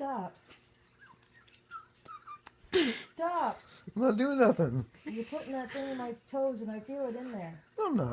Stop. Stop. I'm not doing nothing. You're putting that thing in my toes and I feel it in there. I'm not.